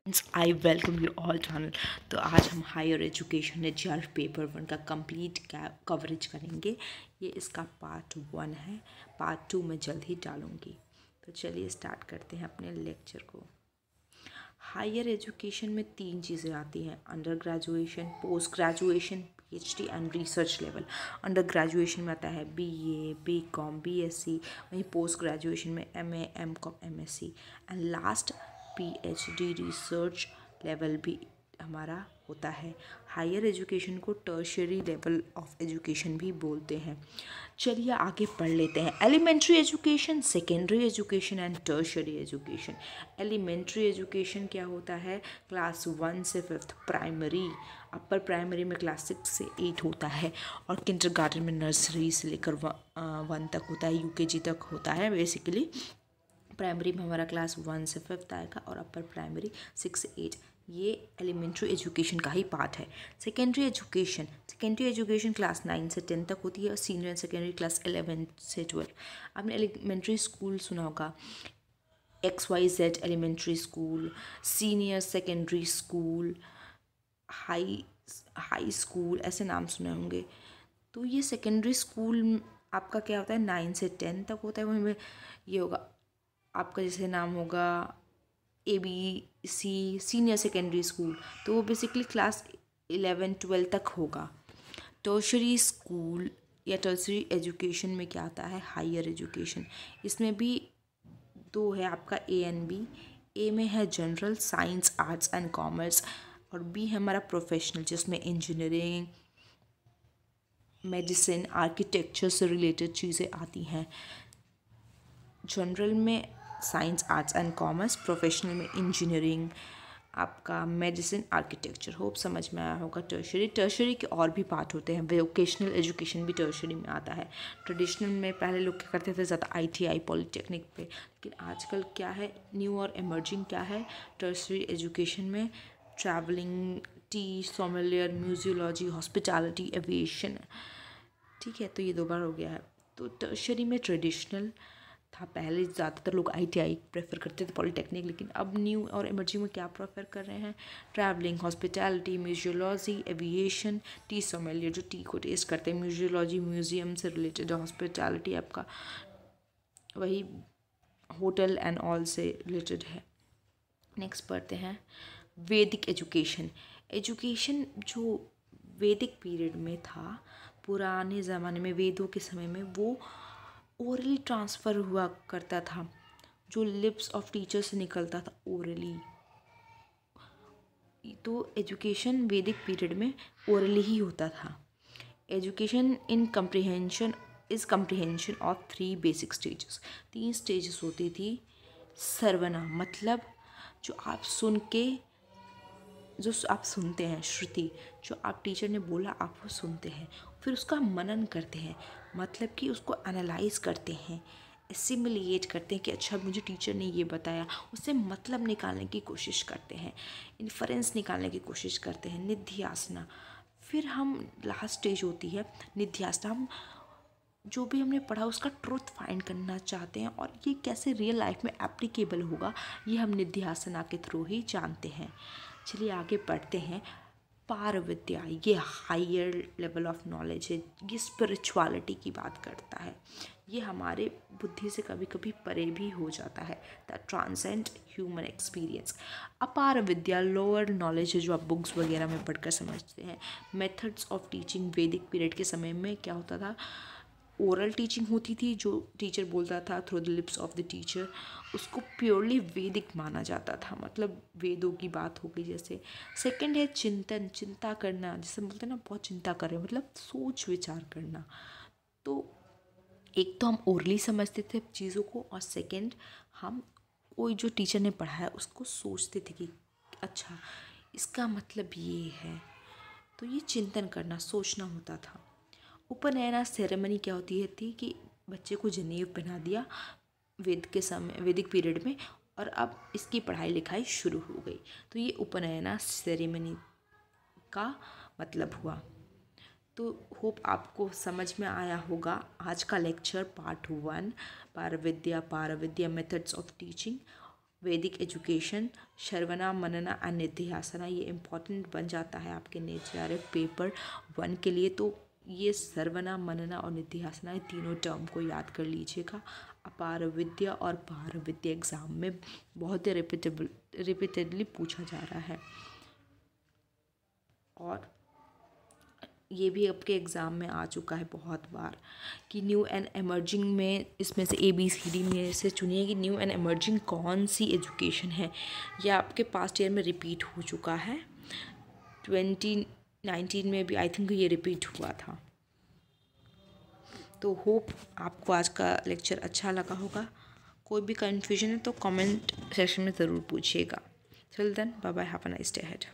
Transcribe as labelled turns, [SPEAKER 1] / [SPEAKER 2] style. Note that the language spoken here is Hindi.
[SPEAKER 1] I welcome you all channel. तो आज हम हायर एजुकेशन ने जीआर पेपर 1 का कंप्लीट कवरेज करेंगे। ये इसका पार्ट 1 है, पार्ट 2 मैं जल्द ही डालूँगी। तो चलिए स्टार्ट करते हैं अपने लेक्चर को। हायर एजुकेशन में 3 चीज़ें आती हैं: under graduation, post graduation, PhD and research level. Under graduation में आता है बीए, बीकॉम, बीएससी। वहीं पोस्ट ग्रेजुएशन में MA, MCom, MSc and last PhD research level भी हमारा होता है। हायर एजुकेशन को टर्शियरी लेवल ऑफ एजुकेशन भी बोलते हैं। चलिए आगे पढ़ लेते हैं। Elementary education, secondary education and tertiary education. Elementary education क्या होता है? क्लास 1 से 5th प्राइमरी। अपर प्राइमरी में क्लास 6 से 8 होता है और किंडरगार्टन में नर्सरी से लेकर 1 तक होता है, यूकेजी तक होता है। बेसिकली प्राइमरी में हमारा क्लास 1 से 5th आएगा और अपर प्राइमरी 6 से 8। ये एलिमेंट्री एजुकेशन का ही पार्ट है। सेकेंडरी एजुकेशन क्लास 9 से 10 तक होती है और सीनियर एंड सेकेंडरी क्लास 11 से 12। आपने एलिमेंट्री स्कूल सुना होगा, XYZ elementary school, senior secondary school, high school, ऐसे नाम सुने होंगे। तो ये सेकेंडरी स्कूल आपका क्या होता है? 9 से 10 तक होता है। वहीं में ये होगा आपका, जैसे नाम होगा ABC सीनियर सेकेंडरी स्कूल, तो वो बेसिकली क्लास 11-12 तक होगा। टर्शरी स्कूल या टर्शरी एजुकेशन में क्या आता है? Higher education. इसमें भी 2 है आपका, A एंड B। ए में है general science, arts and commerce और बी है हमारा प्रोफेशनल, जिसमें इंजीनियरिंग, मेडिसिन, आर्किटेक्चर से रिलेटेड चीज़ें आती हैं। जनरल में science, arts and commerce, professional में इंजीनियरिंग, आपका मेडिसिन, आर्किटेक्चर। होप समझ में आया होगा। टर्शरी के और भी पार्ट होते हैं। वोकेशनल एजुकेशन भी टर्शरी में आता है। ट्रेडिशनल में पहले लोग क्या करते थे, ज़्यादा ITI पॉलिटेक्निक पे, लेकिन आजकल क्या है, न्यू और इमर्जिंग क्या है टर्शरी एजुकेशन में? Travelling, T sommelier, museology, hospitality, aviation. ठीक है, तो ये 2 बार हो गया है। तो टर्शरी में ट्रेडिशनल था, पहले ज़्यादातर लोग ITI प्रेफर करते थे, पॉलिटेक्निक, लेकिन अब न्यू और इमर्जिंग में क्या प्रेफर कर रहे हैं? Travelling, hospitality, museology, aviation, T sommelier जो टी को टेस्ट करते हैं, म्यूजियोलॉजी म्यूजियम से रिलेटेड, हॉस्पिटैलिटी आपका वही होटल एंड ऑल से रिलेटेड है। नेक्स्ट पढ़ते हैं वैदिक एजुकेशन। एजुकेशन जो वैदिक पीरियड में था, पुराने ज़माने में, वेदों के समय में, वो ओरली ट्रांसफ़र हुआ करता था। जो लिप्स ऑफ टीचर से निकलता था ओरली। तो एजुकेशन वैदिक पीरियड में ओरली ही होता था। Education in comprehension is comprehension of 3 basic stages. 3 stages होती थी। सर्वना मतलब जो आप सुनते हैं, श्रुति, जो आप टीचर ने बोला आप वो सुनते हैं, फिर उसका मनन करते हैं, मतलब कि उसको एनालाइज करते हैं, एसिमिलिएट करते हैं कि अच्छा मुझे टीचर ने ये बताया, उससे मतलब निकालने की कोशिश करते हैं, इन्फरेंस निकालने की कोशिश करते हैं। निध्यासना। फिर हम लास्ट स्टेज होती है निध्यासना। हम जो भी हमने पढ़ा उसका ट्रुथ फाइंड करना चाहते हैं और ये कैसे रियल लाइफ में एप्लीकेबल होगा, ये हम निध्यासना के थ्रू ही जानते हैं। चलिए आगे पढ़ते हैं। पार विद्या, ये हायर लेवल ऑफ नॉलेज है, ये स्पिरिचुअलिटी की बात करता है। ये हमारे बुद्धि से कभी कभी परे भी हो जाता है। The transcend human experience. अपार विद्या लोअर नॉलेज है, जो आप बुक्स वगैरह में पढ़कर समझते हैं। मेथड्स ऑफ टीचिंग, वैदिक पीरियड के समय में क्या होता था? ओरल टीचिंग होती थी, जो टीचर बोलता था through the lips of the teacher, उसको प्योरली वैदिक माना जाता था, मतलब वेदों की बात हो गई। जैसे सेकंड है चिंतन, चिंता करना, जैसे बोलते हैं ना बहुत चिंता कर रहे हैं, मतलब सोच विचार करना। तो एक तो हम ओरली समझते थे चीज़ों को, और सेकंड हम कोई जो टीचर ने पढ़ाया उसको सोचते थे कि अच्छा इसका मतलब ये है। तो ये चिंतन करना, सोचना होता था। उपनयना सेरेमनी क्या होती है थी कि बच्चे को जनेऊ पहना दिया वैदिक पीरियड में, और अब इसकी पढ़ाई लिखाई शुरू हो गई। तो ये उपनयना सेरेमनी का मतलब हुआ। तो होप आपको समझ में आया होगा आज का लेक्चर पार्ट 1, पारविद्या मेथड्स ऑफ टीचिंग। वैदिक एजुकेशन, श्रवणा मनना एंड निधिध्यासना, ये इम्पॉर्टेंट बन जाता है आपके नेचर आरएफ पेपर 1 के लिए। तो ये श्रवणा मनना और निधिध्यासना, ये तीनों टर्म को याद कर लीजिएगा। अपार विद्या और पार विद्या एग्जाम में बहुत ही रिपीटेडली पूछा जा रहा है। और ये भी आपके एग्ज़ाम में आ चुका है बहुत बार कि न्यू एंड एमर्जिंग में इसमें से ABCD में से चुनिए कि न्यू एंड एमर्जिंग कौन सी एजुकेशन है। यह आपके पास्ट ईयर में रिपीट हो चुका है, 2019 में भी आई थिंक ये रिपीट हुआ था। तो होप आपको आज का लेक्चर अच्छा लगा होगा। कोई भी कन्फ्यूजन है तो कमेंट सेक्शन में ज़रूर पूछिएगा। Till then bye bye, have a nice day ahead.